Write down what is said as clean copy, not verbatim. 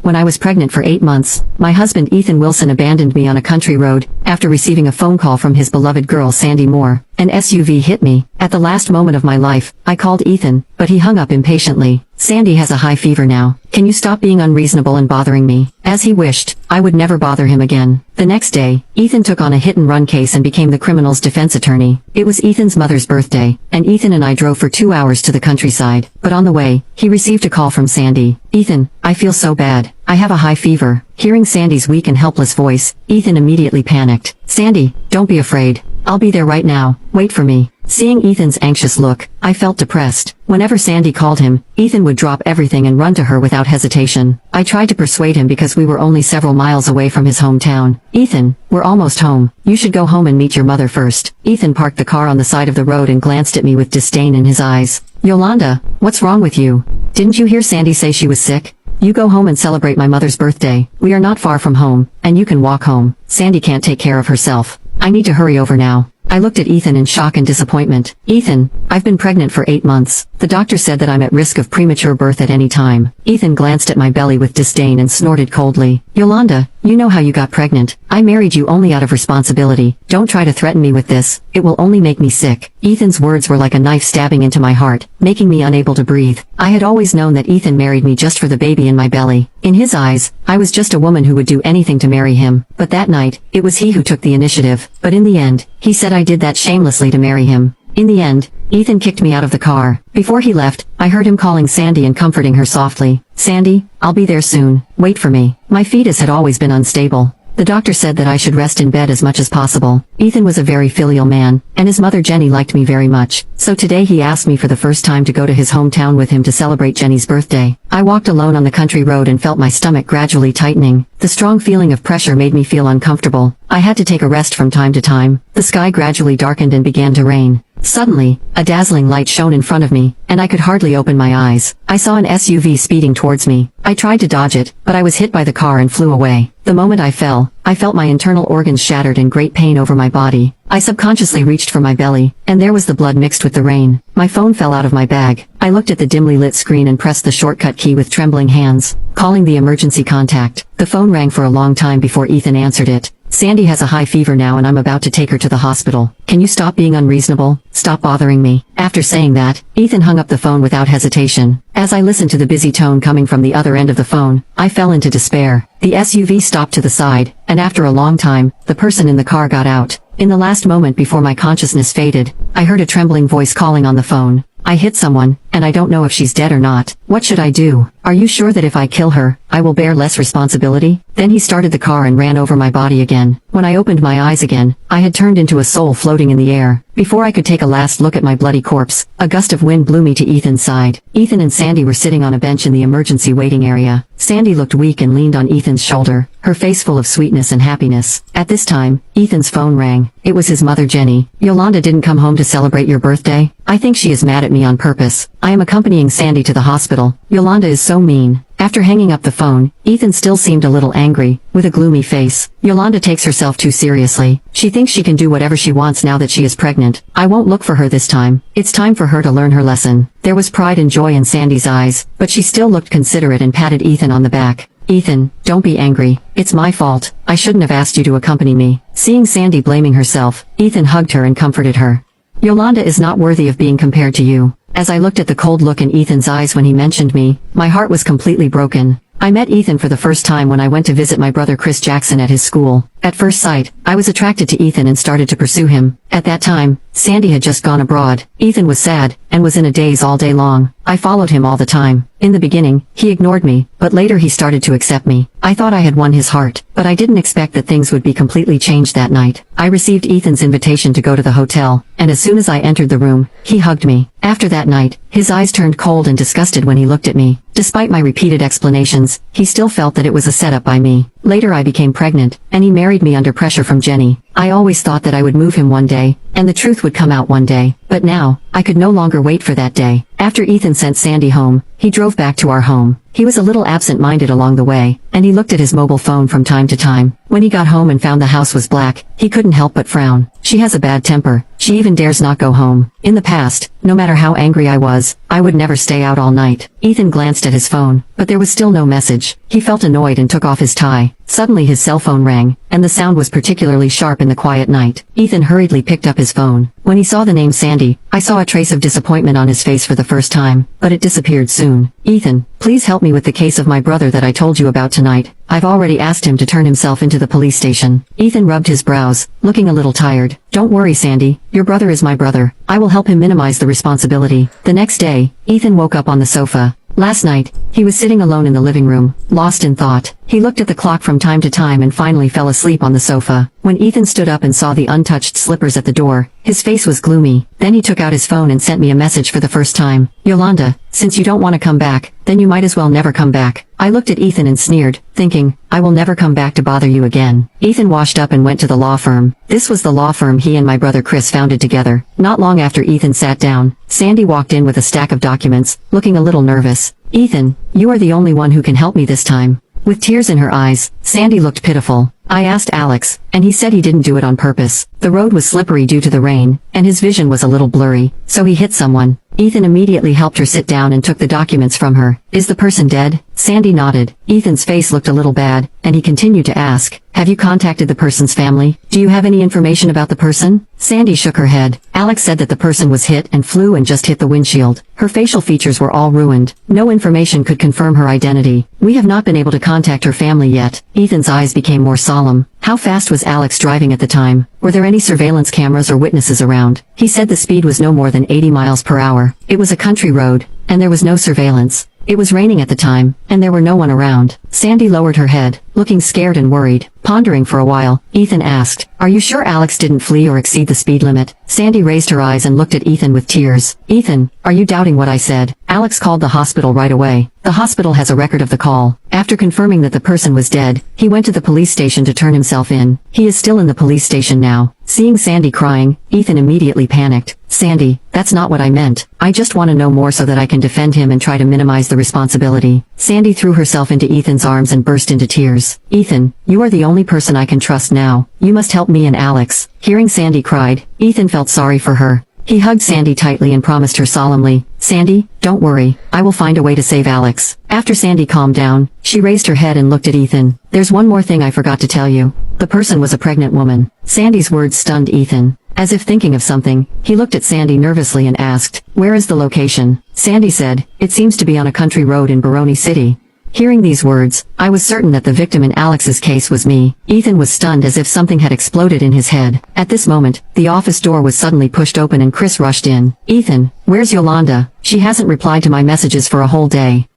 When I was pregnant for 8 months, my husband Ethan Wilson abandoned me on a country road, after receiving a phone call from his beloved girl Sandy Moore. An SUV hit me. At the last moment of my life, I called Ethan, but he hung up impatiently. Sandy has a high fever now. Can you stop being unreasonable and bothering me? As he wished, I would never bother him again. The next day, Ethan took on a hit-and-run case and became the criminal's defense attorney. It was Ethan's mother's birthday, and Ethan and I drove for 2 hours to the countryside. But on the way, he received a call from Sandy. "Ethan, I feel so bad. I have a high fever." Hearing Sandy's weak and helpless voice, Ethan immediately panicked. "Sandy, don't be afraid. I'll be there right now. Wait for me." Seeing Ethan's anxious look, I felt depressed. Whenever Sandy called him, Ethan would drop everything and run to her without hesitation. I tried to persuade him because we were only several miles away from his hometown. "Ethan, we're almost home. You should go home and meet your mother first." Ethan parked the car on the side of the road and glanced at me with disdain in his eyes. "Yolanda, what's wrong with you? Didn't you hear Sandy say she was sick? You go home and celebrate my mother's birthday. We are not far from home, and you can walk home. Sandy can't take care of herself. I need to hurry over now." I looked at Ethan in shock and disappointment. "Ethan, I've been pregnant for 8 months. The doctor said that I'm at risk of premature birth at any time." Ethan glanced at my belly with disdain and snorted coldly. "Yolanda, you know how you got pregnant. I married you only out of responsibility. Don't try to threaten me with this. It will only make me sick." Ethan's words were like a knife stabbing into my heart, making me unable to breathe. I had always known that Ethan married me just for the baby in my belly. In his eyes, I was just a woman who would do anything to marry him. But that night, it was he who took the initiative. But in the end, he said I did that shamelessly to marry him. In the end, Ethan kicked me out of the car. Before he left, I heard him calling Sandy and comforting her softly. "Sandy, I'll be there soon. Wait for me." My fetus had always been unstable. The doctor said that I should rest in bed as much as possible. Ethan was a very filial man, and his mother Jenny liked me very much. So today he asked me for the first time to go to his hometown with him to celebrate Jenny's birthday. I walked alone on the country road and felt my stomach gradually tightening. The strong feeling of pressure made me feel uncomfortable. I had to take a rest from time to time. The sky gradually darkened and began to rain. Suddenly, a dazzling light shone in front of me, and I could hardly open my eyes. I saw an SUV speeding towards me. I tried to dodge it, but I was hit by the car and flew away. The moment I fell, I felt my internal organs shattered and great pain over my body. I subconsciously reached for my belly, and there was the blood mixed with the rain. My phone fell out of my bag. I looked at the dimly lit screen and pressed the shortcut key with trembling hands, calling the emergency contact. The phone rang for a long time before Ethan answered it. "Sandy has a high fever now and I'm about to take her to the hospital. Can you stop being unreasonable? Stop bothering me." After saying that, Ethan hung up the phone without hesitation. As I listened to the busy tone coming from the other end of the phone, I fell into despair. The SUV stopped to the side, and after a long time, the person in the car got out. In the last moment before my consciousness faded, I heard a trembling voice calling on the phone. "I hit someone, and I don't know if she's dead or not. What should I do? Are you sure that if I kill her, I will bear less responsibility?" Then he started the car and ran over my body again. When I opened my eyes again, I had turned into a soul floating in the air. Before I could take a last look at my bloody corpse, a gust of wind blew me to Ethan's side. Ethan and Sandy were sitting on a bench in the emergency waiting area. Sandy looked weak and leaned on Ethan's shoulder, her face full of sweetness and happiness. At this time, Ethan's phone rang. It was his mother Jenny. "Yolanda didn't come home to celebrate your birthday? I think she is mad at me on purpose. I am accompanying Sandy to the hospital. Yolanda is so mean." After hanging up the phone, Ethan still seemed a little angry, with a gloomy face. "Yolanda takes herself too seriously. She thinks she can do whatever she wants now that she is pregnant. I won't look for her this time. It's time for her to learn her lesson." There was pride and joy in Sandy's eyes, but she still looked considerate and patted Ethan on the back. "Ethan, don't be angry. It's my fault. I shouldn't have asked you to accompany me." Seeing Sandy blaming herself, Ethan hugged her and comforted her. "Yolanda is not worthy of being compared to you." As I looked at the cold look in Ethan's eyes when he mentioned me, my heart was completely broken. I met Ethan for the first time when I went to visit my brother Chris Jackson at his school. At first sight, I was attracted to Ethan and started to pursue him. At that time, Sandy had just gone abroad. Ethan was sad, and was in a daze all day long. I followed him all the time. In the beginning, he ignored me, but later he started to accept me. I thought I had won his heart, but I didn't expect that things would be completely changed that night. I received Ethan's invitation to go to the hotel, and as soon as I entered the room, he hugged me. After that night, his eyes turned cold and disgusted when he looked at me. Despite my repeated explanations, he still felt that it was a setup by me. Later I became pregnant, and he married me under pressure from Jenny. I always thought that I would move him one day, and the truth would come out one day. But now, I could no longer wait for that day. After Ethan sent Sandy home, he drove back to our home. He was a little absent-minded along the way, and he looked at his mobile phone from time to time. When he got home and found the house was black, he couldn't help but frown. She has a bad temper. She even dares not go home. In the past, no matter how angry I was, I would never stay out all night. Ethan glanced at his phone, but there was still no message. He felt annoyed and took off his tie. Suddenly his cell phone rang, and the sound was particularly sharp in the quiet night. Ethan hurriedly picked up his phone. When he saw the name Sandy, I saw a trace of disappointment on his face for the first time, but it disappeared soon. Ethan, please help me with the case of my brother that I told you about tonight. I've already asked him to turn himself into the police station. Ethan rubbed his brows, looking a little tired. Don't worry, Sandy. Your brother is my brother. I will help him minimize the responsibility. The next day, Ethan woke up on the sofa. Last night, he was sitting alone in the living room, lost in thought. He looked at the clock from time to time and finally fell asleep on the sofa. When Ethan stood up and saw the untouched slippers at the door, his face was gloomy. Then he took out his phone and sent me a message for the first time. Yolanda, since you don't want to come back, then you might as well never come back. I looked at Ethan and sneered, thinking, I will never come back to bother you again. Ethan washed up and went to the law firm. This was the law firm he and my brother Chris founded together. Not long after Ethan sat down, Sandy walked in with a stack of documents, looking a little nervous. Ethan, you are the only one who can help me this time. With tears in her eyes, Sandy looked pitiful. I asked Alex, and he said he didn't do it on purpose. The road was slippery due to the rain, and his vision was a little blurry, so he hit someone. Ethan immediately helped her sit down and took the documents from her. Is the person dead? Sandy nodded. Ethan's face looked a little bad, and he continued to ask, have you contacted the person's family? Do you have any information about the person? Sandy shook her head. Alex said that the person was hit and flew and just hit the windshield. Her facial features were all ruined. No information could confirm her identity. We have not been able to contact her family yet. Ethan's eyes became more solemn. How fast was Alex driving at the time? Were there any surveillance cameras or witnesses around? He said the speed was no more than 80 miles per hour. It was a country road, and there was no surveillance. It was raining at the time, and there were no one around. Sandy lowered her head, looking scared and worried. Pondering for a while, Ethan asked, are you sure Alex didn't flee or exceed the speed limit? Sandy raised her eyes and looked at Ethan with tears. Ethan, are you doubting what I said? Alex called the hospital right away. The hospital has a record of the call. After confirming that the person was dead, he went to the police station to turn himself in. He is still in the police station now. Seeing Sandy crying, Ethan immediately panicked. Sandy, that's not what I meant. I just want to know more so that I can defend him and try to minimize the responsibility. Sandy threw herself into Ethan's arms and burst into tears. Ethan, you are the only person I can trust now. You must help me and Alex. Hearing Sandy cried, Ethan felt sorry for her. He hugged Sandy tightly and promised her solemnly, Sandy, don't worry, I will find a way to save Alex. After Sandy calmed down, she raised her head and looked at Ethan. There's one more thing I forgot to tell you. The person was a pregnant woman. Sandy's words stunned Ethan. As if thinking of something, he looked at Sandy nervously and asked, where is the location? Sandy said, it seems to be on a country road in Baroni City. Hearing these words, I was certain that the victim in Alex's case was me. Ethan was stunned as if something had exploded in his head. At this moment, the office door was suddenly pushed open and Chris rushed in. Ethan, where's Yolanda? She hasn't replied to my messages for a whole day.